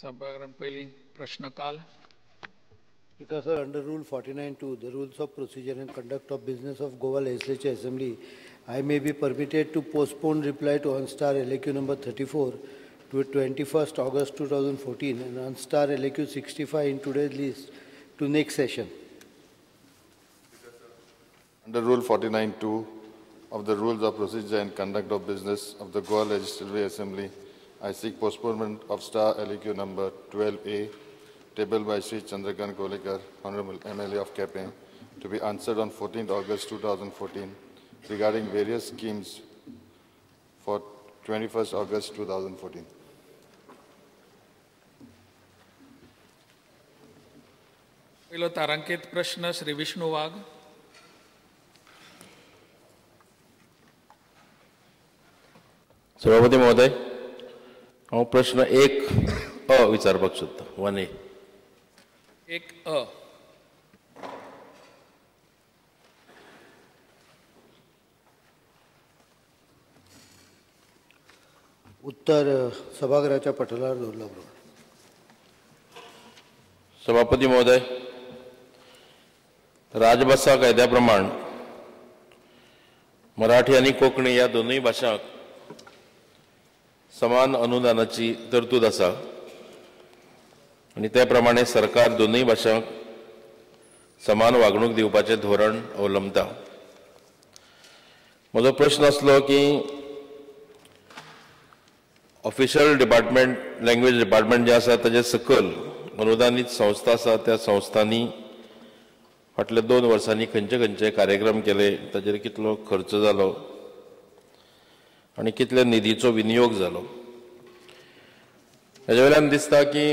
सभागृहान पयली प्रश्नकाल. Because under Rule 49(2), the rules of procedure and conduct of business of Goa Legislature Assembly, I may be permitted to postpone reply to Unstar LAQ number 34 to 21st August 2014 and Unstar LAQ 65 in today's list to next session. Under Rule 49(2) of the Rules of Procedure and Conduct of Business of the Goa Legislative Assembly, I seek postponement of Star LAQ number 12A, tabled by Sri Chandrakant Kolikar, Honorable MLA of Kepe, to be answered on 14th August 2014 regarding various schemes for 21st August 2014. पहिलो तारांकित प्रश्न श्री विष्णु वाघ. सभापती महोदय, हांव प्रश्न 1A विचारपाक सोदतां. 1A. 1A. उत्तर सभागृहाच्या पटलावर दवरला बरोबर. सभापती महोदय, राजभाषा कायद्याप्रमाण मराठी आणि कोंकणी या दोनूय भाशांक समान अनुदानाची तरतूद आसा आणि त्या प्रमाणे सरकार दोनूय भाशांक समान वागणूक दिवपाचें धोरण अवलंबता. म्हजो प्रश्न आसलो की ऑफिशियल डिपार्टमेंट, लँग्वेज डिपार्टमेंट जे आसा ताचे सकल अनुदानीत संस्था आसा त्या संस्थांनी फाटल्या 2 वर्सांनी खंयचे खंयचे कार्यक्रम केले, ताचेर कितलो खर्च जालो आणि कितल्या निधीचो विनियोग जालो. हेजे वेल्यान दिसता की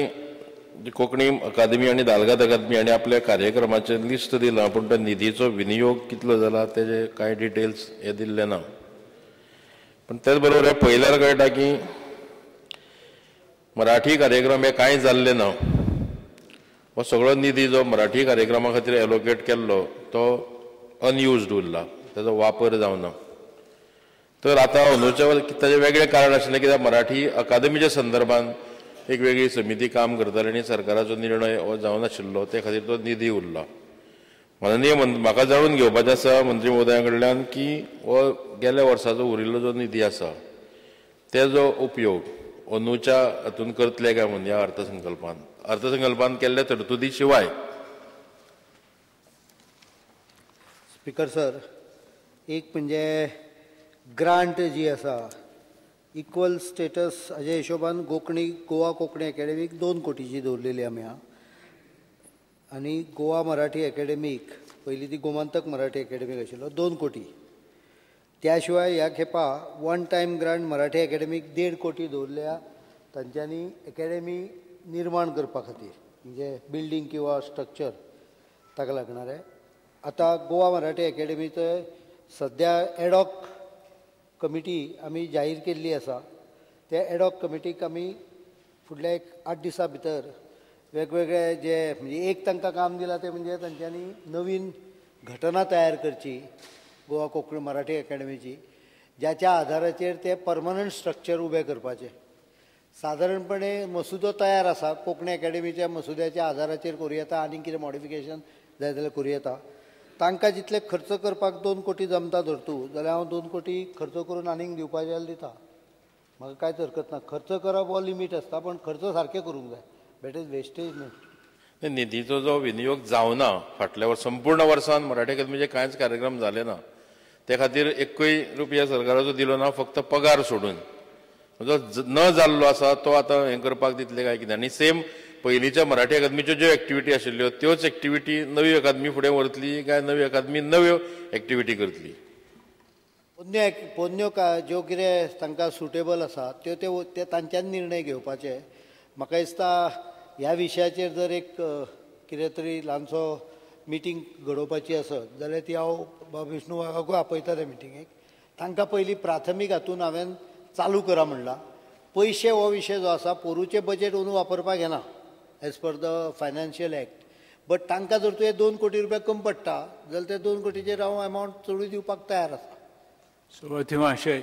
कोंकणी अकादमी आणि दालगाद अकादमी हांणी आपल्या कार्यक्रमाचें लिस्ट दिलां, पूण त्या निधीचो विनियोग कितलो जाला तेजे कांय डिटेल्स हे दिल्ले ना. पण तेच बरोबर हे पळयल्यार कळटा की मराठी कार्यक्रम हे कांय जाल्ले ना. हो सगळो निधी जो मराठी कार्यक्रमा खातीर एलोकेट केल्लो तो अनयुज्ड उरला, ताचो वापर जावना. तर आता अंदूच्या ताजें वेगळें कारण आशिल्लें, कित्याक मराठी अकादमीच्या संदर्भात एक वेगळी समिती काम करताली आनी सरकाराचो निर्णय हो जावनाशिल्लो, ते खातीर तो निधी उरला. माननीय म्हाका जाणून घेवपाचें आसा मंत्री महोदया कडल्यान की हो गेल्या वर्साचो उरिल्लो जो निधी आसा तेजो उपयोग अंदूच्या हातून करतले काय म्हणून ह्या अर्थसंकल्पान केल्ल्या तरतुदी शिवाय. स्पीकर सर, एक म्हणजे ग्रांट जी आसा इक्वल स्टेटस हाजे हिशोबान गोवा कोंकणी अकॅडमीक 2 कोटीची दवरलेली आमी आहा आनी गोवा मराठी अकॅडमीक पयलीं ती गोमंतक मराठी अकॅडमीक आशिल्लो 2 कोटी. त्या शिवाय ह्या खेपा 1 टायम ग्रांट मराठी अकॅडमीक 1.5 कोटी दवरल्या तांच्यांनी अकॅडमी निर्माण करपा खातीर, म्हणजे बिल्डींग किंवा स्ट्रक्चर ताका लागणारे. आतां गोवा मराठी अकॅडमीचो सद्या एडॉक कमिटी आमी जाहीर केल्ली आसा. त्या एडॉक कमिटीक आमी फुडल्या 8 दिसां भितर वेगवेगळे जे म्हणजे एक तांकां काम दिलां ते म्हणजे तांच्यांनी नवीन घटना तयार करची गोवा कोंकणी मराठी अकॅडमीची, ज्याच्या आधाराचेर ते परमनंट स्ट्रक्चर उबें करपाचें. सादारणपणे मसुदो तयार आसा, कोंकणी अकॅडमीच्या मसुद्याच्या आधाराचेर करूं येता, आनी कितें मॉडिफिकेशन जाय जाल्यार करूं येता. तांकां जितले खर्च करपाक 2 कोटी जमता धरतू जाल्यार हांव 2 कोटी खर्च करून आनीक दिवपाचें जाल्यार दिता, म्हाका कांयच हरकत ना. खर्च करप हो लिमीट आसता, पण खर्च सारके करूंक जाय. दॅट इज वेस्टेज न्हू. निधीचो जो विनियोग जावना फाटल्या संपूर्ण वर्सान मराठी अकादमीचे कांयच कार्यक्रम जाले ना, ते खातीर एकूय रुपया सरकाराचो दिलो ना, फक्त पगार सोडून. जो न जाल्लो आसा तो आतां हें करपाक दितले काय कितें. आनी सेम पयलींच्या मराठी अकादमीच्यो ज्यो एक्टिविटी आशिल्ल्यो त्योच एक्टिविटी नवी अकादमी फुडें व्हरतली काय नवी अकादमी नव्यो एक्टिविटी करतली. पोन्न्यो ज्यो कितें तांकां सुटेबल आसा त्यो ते तांच्यान निर्णय घेवपाचे. म्हाका दिसता ह्या विशयाचेर जर एक कितें तरी ल्हानसो मिटींग घडोवपाची आसत जाल्यार ती हांव बाब विष्णू वाघाकूय आपयता त्या मिटिंगेक. तांकां पयलीं प्राथमीक हातून हांवें चालू करा म्हणला. पयशे हो विशय जो आसा पोरूचे बजेट अंदू वापरपाक येना as per the financial act. But तांकां जर तुवें 2 कोटी रुपया कमी पडटा जाल्यार ते 2 कोटीचेर हांव अमावंट चडूय दिवपाक तयार आसा. सभापती महाशय,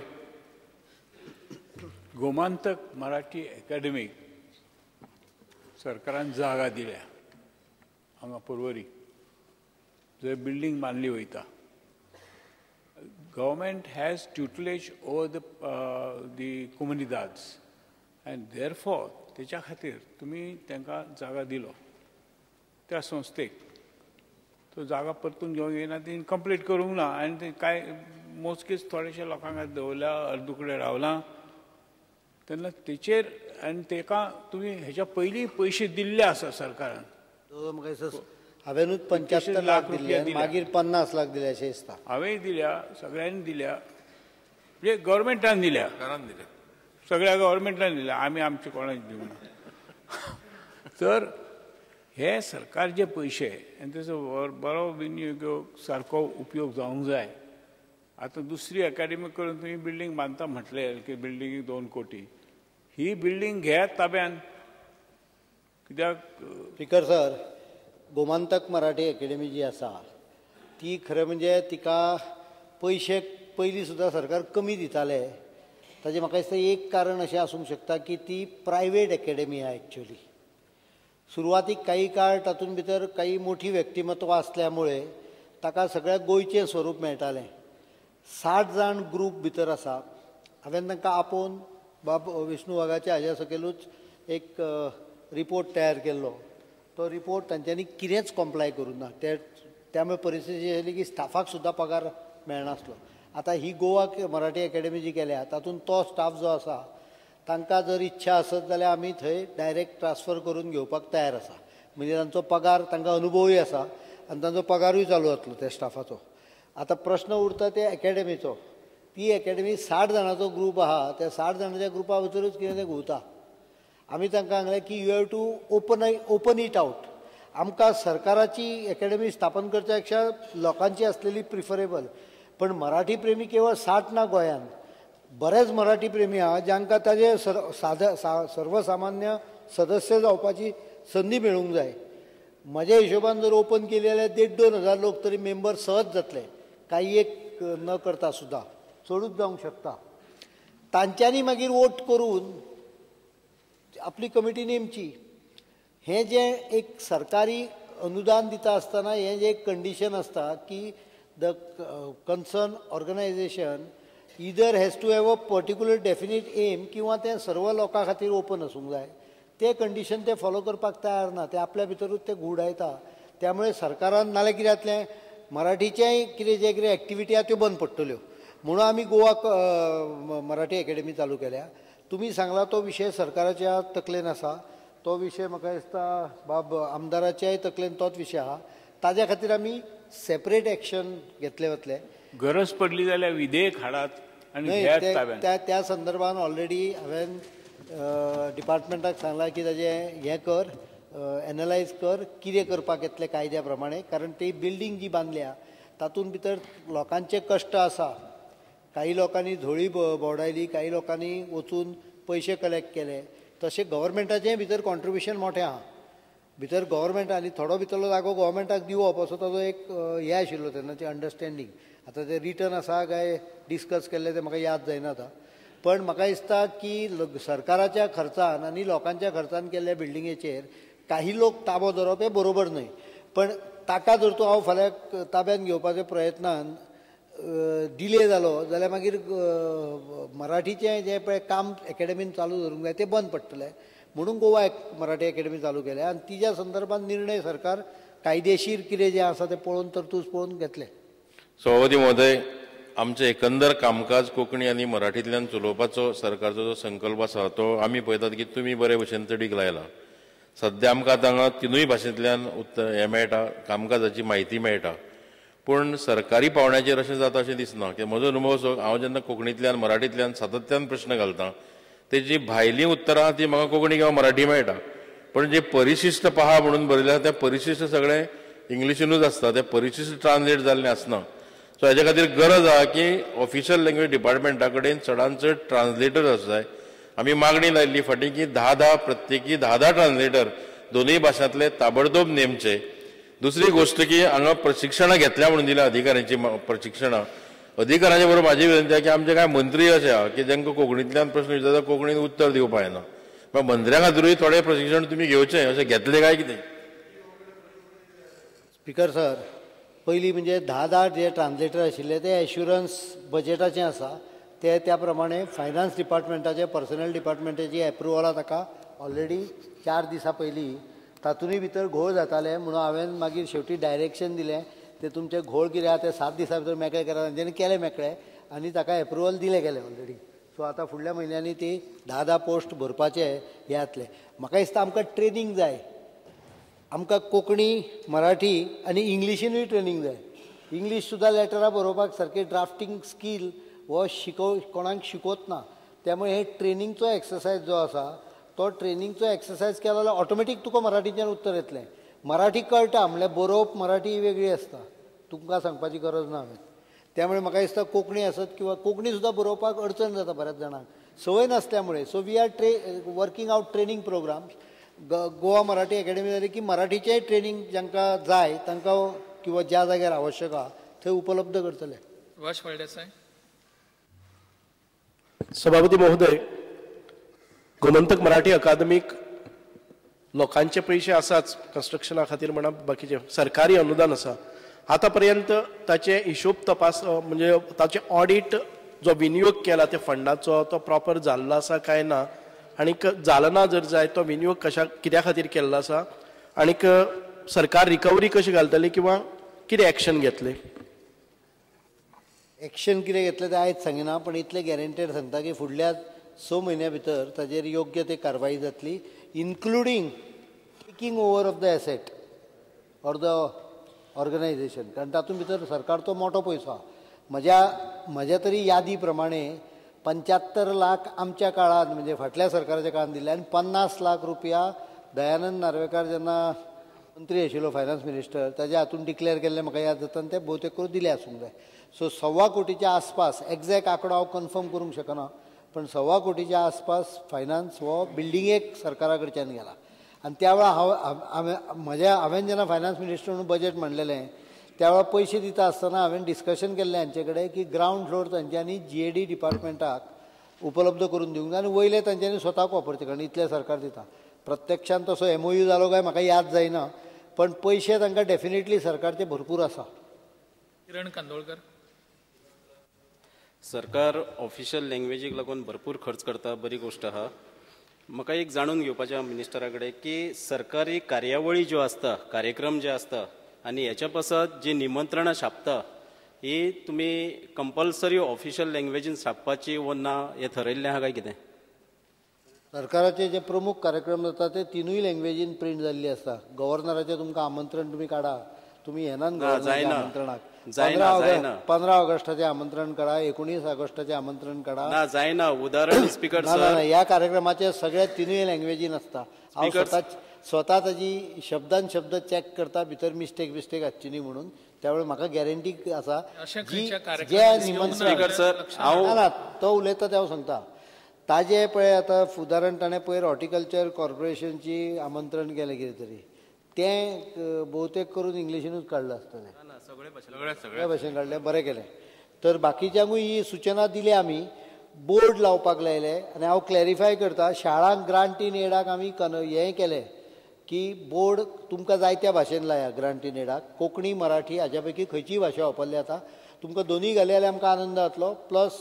गोमांतक मराठी अकादमीक सरकारान जागा दिल्या हांगा पर्वरी जंय बिल्डींग बांदली वयता. Government has tutelage over the comunidades and therefore तेच्या खातीर तुमी तांकां जागा दिलो त्या संस्थेक तो जागा परतून घेवंक येना ती कंप्लीट करूंक ना आनी ते कांय मोजकेच थोडेशे लोकांक दवरल्या अर्दुकडे रावलां तेन्ना तेचेर आनी ताका तुमी हेच्या पयलीं पयशे दिल्ले आसा सरकारान. म्हाका दिसता हांवेनूच 75 लाख दिले आनी मागीर 50 लाख दिले अशें दिसता. हांवेंय दिल्या सगळ्यांनी दिल्या म्हणजे गव्हर्मेंटान दिल्या सगळ्या गव्हर्मेंटान दिल्या आमी आमचे कोणाक दिवना. तर हे सरकारचे पयशे आनी तेचो बरो विनियोग सारको उपयोग जावंक जाय. आतां दुसरी अकॅडमी करून तुमी बिल्डींग बांदता म्हटलें की बिल्डींगेक 2 कोटी ही बिल्डींग घेयात ताब्यान कित्याक. Speaker sir, Gomantak Marathi academy जी आसा ती खरें म्हणजे तिका पयशे पयलीं सुद्दां सरकार कमी दिताले. ताजें म्हाका दिसता एक कारण अशें आसूंक शकता की ती प्रायवेट अकॅडमी आहा एक्चुअली. सुरवातीक काही काळ तातूंत भितर काही मोठी व्यक्तिमत्व आसल्यामुळे ताका सगळ्या गोंयचें स्वरूप मेळटालें. 60 जाण ग्रूप भितर आसा. हांवें तांकां आपोवन बाब विष्णू वाघाच्या हाज्या सकयलूच एक रिपोर्ट तयार केल्लो. तो रिपोर्ट तांच्यांनी कितेंच कॉम्प्लाय करूं ना. त्यामुळे परिस्थिती आशिल्ली की स्टाफाक सुद्दां पगार मेळनासलो. आतां ही गोवा मराठी अकॅडमी जी केल्या तातूंत तो स्टाफ जो आसा तांकां जर इच्छा आसत जाल्यार आमी थंय डायरेक्ट ट्रान्सफर करून घेवपाक तयार आसा. म्हणजे तांचो पगार तांकां अनुभवूय आसा आनी तांचो पगारूय चालू जातलो त्या स्टाफाचो. आतां प्रश्न उरता ते अकॅडमीचो. ती अकॅडमी 60 जाणांचो ग्रूप आहा. त्या 60 जाणांच्या ग्रुपा भितरूच कितें तें घुंवता. आमी तांकां सांगलें की you have to open it out. आमकां सरकाराची अकॅडमी स्थापन करच्या पेक्षा लोकांची आसलेली प्रिफरेबल. पण मराठी प्रेमी केवळ 60 ना गोंयांत. बरेच मराठी प्रेमी आहा जांकां ताजे सर्वसामान्य सदस्य जावपाची संदी मेळूंक जाय. म्हज्या हिशोबान जर ओपन केली जाल्यार 1,500-2 हजार लोक तरी मेंबर सहज जातले. काही एक न करता सुद्दां चडूच जावंक शकता. तांच्यांनी मागीर वोट करून आपली कमिटी नेमची. हें जें एक सरकारी अनुदान दिता आसतना हें जें एक कंडिशन आसता की the concern organisation either has to have a particular definite aim किंवा तें सर्व लोकां खातीर ओपन आसूंक जाय. ते कंडिशन ते फॉलो करपाक तयार ना. ते आपल्या भितरूच ते घुवडायता. त्यामुळे सरकारान नाल्यार कितें जातलें मराठीचेंय कितें एक्टिविटी आहा त्यो बंद पडटल्यो. म्हणून आमी गोवा मराठी अकॅडमी चालू केल्या. तुमी सांगला तो विशय सरकाराच्या तकलेन आसा. तो विशय म्हाका दिसता बाब आमदाराच्याय तकलेन तोच विशय आहा. ताज्या खातीर आमी सेपरेट एक्शन घेतले वतले. गरज पडली जाल्यार विधेयक हाडात आनी घेयात ताब्यान. त्या संदर्भान ऑलरेडी हांवें डिपार्टमेंटाक सांगलां की ताजें हें कर एनालायज कर कितें करपाक येतलें कायद्या प्रमाणे. कारण ती बिल्डींग जी बांदल्या तातूंत भितर लोकांचे कश्ट आसा. काही लोकांनी झोळी भोंवडायली, काही लोकांनी वचून पयशे कलेक्ट केले. तशें गव्हर्मेंटाचें भितर कॉन्ट्रिब्युशन मोठें आहा. भितर गव्हर्मेंट आनी थोडो भितरलो जागो गव्हर्मेंटाक दिवप असो ताजो एक हें आशिल्लो तेन्नाची अंडरस्टँडींग. आतां तें रिटर्न आसा काय डिस्कस केल्लें तें म्हाका याद जायना आतां. पण म्हाका दिसता की सरकाराच्या खर्चान आनी लोकांच्या खर्चान केल्ल्या बिल्डिंगेचेर काही लोक ताबो धरप हें बरोबर न्हय. पण ताका जर तूं हांव फाल्यां ताब्यान घेवपाच्या प्रयत्नान डिले जालो जाल्यार मागीर मराठीचें जें पळय काम अकॅडमीन चालू दवरूंक जाय तें बंद पडटलें. म्हणून गोवा मराठी अकॅडमी चालू केल्या आनी तिच्या संदर्भात निर्णय सरकार कायदेशीर कितें जें आसा तें पळोवन तरतूद पळोवन घेतलें. सभापती महोदय, आमचें एकंदर कामकाज कोंकणी आनी मराठींतल्यान चलोवपाचो सरकारचो जो संकल्प आसा तो आमी पळयतात की तुमी बरे भशेन चडीक लायला. सद्या आमकां हांगा तिनूय भाशेंतल्यान हें मेळटा, कामकाजाची म्हायती मेळटा. पूण सरकारी पावंड्याचेर अशें जाता अशें दिसना. की म्हजो अनुभव असो, हांव जेन्ना कोंकणींतल्यान मराठींतल्यान सातत्यान प्रश्न घालतां तेजी भायलीं उतरां ती म्हाका कोंकणी किंवा मराठी मेळटा. पण जे परिशिश्ट पहा म्हणून बरयल्या तें परिशिश्ट सगळें इंग्लिशीनूच आसता. तें परिशिश्ट ट्रान्सलेट जाल्लें आसना. सो हेच्या खातीर गरज आहा की ऑफिशियल लँग्वेज डिपार्टमेंटा कडेन चडांत चड ट्रान्सलेटर आसूं जाय. आमी मागणी लायिल्ली फाटीं की 10 प्रत्येकी 10 ट्रान्सलेटर दोनूय भाशांतले ताबडतोब नेमचे. दुसरी गोष्ट की हांगा प्रशिक्षणां घेतल्या म्हणून दिल्या अधिकाऱ्यांची प्रशिक्षणां. अधिकाऱ्यांच्या बरोबर म्हाजी विनंती आहा की आमचे कांय मंत्री अशे आहा की जांकां कोंकणींतल्यान प्रश्न विचारता कोंकणीन उत्तर दिवपाक येना. मग मंत्र्या खातीरूय थोडें प्रशिक्षण तुमी घेवचें अशें घेतलें काय कितें? स्पीकर सर, पयलीं म्हणजे 10 जे ट्रान्सलेटर आशिल्ले ते एश्युरन्स बजेटाचें आसा ते त्या प्रमाणे फायनान्स डिपार्टमेंटाचे पर्सनल डिपार्टमेंटाची एप्रुवलां ताका ऑलरेडी 4 दिसां पयलीं तातूंतय भितर घोळ जाताले म्हणून हांवें मागीर शेवटी डायरेक्शन दिलें ते तुमचे घोळ कितें आहा ते 7 दिसां भितर मेकळे करात. तांच्यांनी केले मेकळे आनी ताका एप्रुवल दिले गेले ऑलरेडी. सो आतां फुडल्या म्हयन्यांनी ती 10 पोस्ट भरपाचे हे जातले. म्हाका दिसता आमकां ट्रेनींग जाय. आमकां कोंकणी, मराठी आनी इंग्लिशीनूय ट्रेनींग जाय. इंग्लीश सुद्दां लेटरां बरोवपाक सारकें ड्राफ्टींग स्कील हो कोणाक शिकोवत ना. त्यामुळे हे ट्रेनींगचो एक्सरसायज जो आसा तो ट्रेनींगचो एक्सरसायज केलो जाल्यार ऑटोमॅटीक तुका मराठीच्यान उत्तर येतलें. मराठी कळटा म्हणल्यार बरोवप मराठी ही वेगळी आसता, तुमकां सांगपाची गरज ना हांवें. त्यामुळे म्हाका दिसता कोंकणी आसत किंवा कोंकणी सुद्दां बरोवपाक अडचण जाता बऱ्याच जाणांक संवय नासल्यामुळे. So we are working out training programmes. Goa Marathi academy जाली की मराठीचेंय ट्रेनींग जांकां जाय तांकां किंवा ज्या जाग्यार आवश्यक आहा थंय उपलब्ध करतले. सुभाष फळदेसाय. सभापती महोदय, गोमंतक मराठी अकादमीक लोकांचे पयशे आसाच कन्स्ट्रक्शना खातीर म्हणा बाकीचे सरकारी अनुदान आसा. आतां पर्यंत ताचे हिशोब तपास म्हणजे ताचे ऑडिट जो विनियोग केला त्या फंडाचो तो प्रॉपर जाल्लो आसा काय ना, आनीक जालो ना जर जाय तो विनियोग कित्या खातीर केल्लो आसा, आनीक सरकार रिकवरी कशी घालतली किंवा कितें एक्शन घेतले? एक्शन कितें घेतलें तें आयज सांगिना, पण इतलें गॅरंटेड सांगता की फुडल्या 6 म्हयन्या भितर ताचेर योग्य ती कारवाई जातली, including taking over of the asset or the organisation. कारण तातूंत भितर सरकारचो मोठो पयसो आहा. म्हज्या तरी यादी प्रमाणे 75 लाख आमच्या काळांत म्हणजे फाटल्या सरकाराच्या काळांत दिले आनी 50 लाख रुपया दयानंद नार्वेकार जेन्ना मंत्री आशिल्लो फायनान्स मिनिस्टर ताच्या हातूंत डिक्लेअर केल्ले म्हाका याद जाता आनी ते भोवतेक करून दिले आसूंक जाय. सो 1.25 कोटीच्या आसपास, एक्झॅक्ट आंकडो हांव कन्फर्म करूंक शकना, पण 1.25 कोटीच्या आसपास फायनान्स हो बिल्डिंगेक सरकारा कडच्यान गेला. आनी त्या वेळा हांवें जेन्ना फायनान्स मिनिस्टर म्हणून बजेट मांडलेलें त्या वेळा पयशे दिता आसतना हांवें डिस्कशन केल्लें हांचे कडेन की ग्रावंड फ्लोर तांच्यांनी GAD डिपार्टमेंटाक उपलब्ध करून दिवंक जाय आनी वयले तांच्यांनी स्वताक वापरचे, कारण इतले सरकार दिता. प्रत्यक्षान तसो MOU जालो काय म्हाका याद जायना, पण पयशे तांकां डेफिनेटली सरकारचे भरपूर आसा. किरण कांदोळकर. सरकार ऑफिशियल लँग्वेजीक लागून भरपूर खर्च करता, बरी गोष्ट आहा. म्हाका एक जाणून घेवपाचें मिनिस्टरा कडेन की सरकारी कार्यावळी ज्यो आसता, कार्यक्रम जे आसता आनी हेच्या पासत जी निमंत्रणां छापता ही तुमी कंपल्सरी ऑफिशियल लँग्वेजीन छापपाची वो ना हें ठरयल्लें आहा काय कितें? सरकाराचे जे प्रमुख कार्यक्रम जाता ते 3 लँग्वेजीन प्रिंट जाल्ली आसता. गव्हर्नराचें तुमकां आमंत्रण तुमी काडा, तुमी येनात आमंत्रणाक. 15 ऑगस्टाचें आमंत्रण काडा, 19 ऑगस्टाचें आमंत्रण काडा. ना जायना. उदाहरण स्पीकर ना, ह्या कार्यक्रमाचे सगळे 3 लँग्वेजीन आसता. हांव स्वता ताजी शब्दान शब्द चॅक करता भितर मिस्टेक आसची न्ही म्हणून. त्यावेळी म्हाका गॅरंटी आसा जे निमंत्रण तो उलयता ते हांव सांगता. ताजे पळय आतां उदाहरण ताणें पयर हॉर्टिकल्चर कॉर्पोरेशनची आमंत्रण केलें कितें तरी, तें भोवतेक करून इंग्लिशीनूच काडलें आसतलें. सगळे भाशेन काडलें, बरें केलें. तर बाकीच्यांकूय ही सुचना दिली आमी, बोर्ड लावपाक लायले. आनी हांव क्लॅरिफाय करता, शाळांक ग्रांट इन एडाक आमी हें केलें की बोर्ड तुमकां जाय त्या भाशेन लाया. ग्रांट इन एडाक कोंकणी, मराठी हाच्या पैकी खंयचीय भाशा वापरली जाता. तुमकां दोनूय घाले जाल्यार आमकां आनंद जातलो. प्लस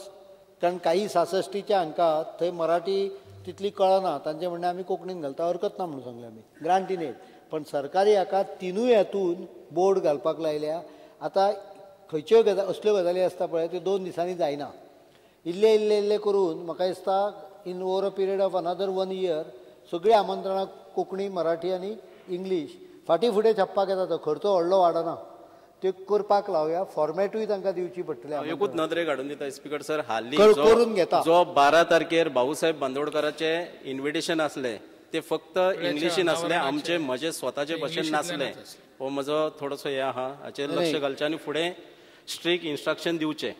कारण काही 66च्या अंकात थंय मराठी तितली कळना, तांचें म्हणणें आमी कोंकणीन घालता, हरकत ना म्हणून सांगलें आमी ग्रांट इन एड. पण सरकारी हाका 3 हातून बोर्ड घालपाक लायल्या. आतां खंयच्योय असल्यो गजाली आसता पळय त्यो 2 दिसांनी जायना. इल्ले करून म्हाका दिसता in over a period of another 1 year सगळीं आमंत्रणां कोंकणी, मराठी आनी इंग्लीश फाटीं फुडें छापपाक येता. तो खर्चो व्हडलो वाडना, ते करपाक लावया. फॉर्मॅटूय तांकां दिवची पडटली. एकूच नदरे काडून दिता स्पीकर सर. हालीं करून घेता जो 12 तारखेर भाऊसाहेब बांदोडकराचे इन्व्हिटेशन आसलें ते फक्त इंग्लिशीन आसलें, म्हजे स्वताचे भाशेन नासलें. हो म्हजो थोडोसो हें आहा, हाचेर लक्ष घालचें आनी फुडें स्ट्रिक्ट इन्स्ट्रक्शन दिवचें.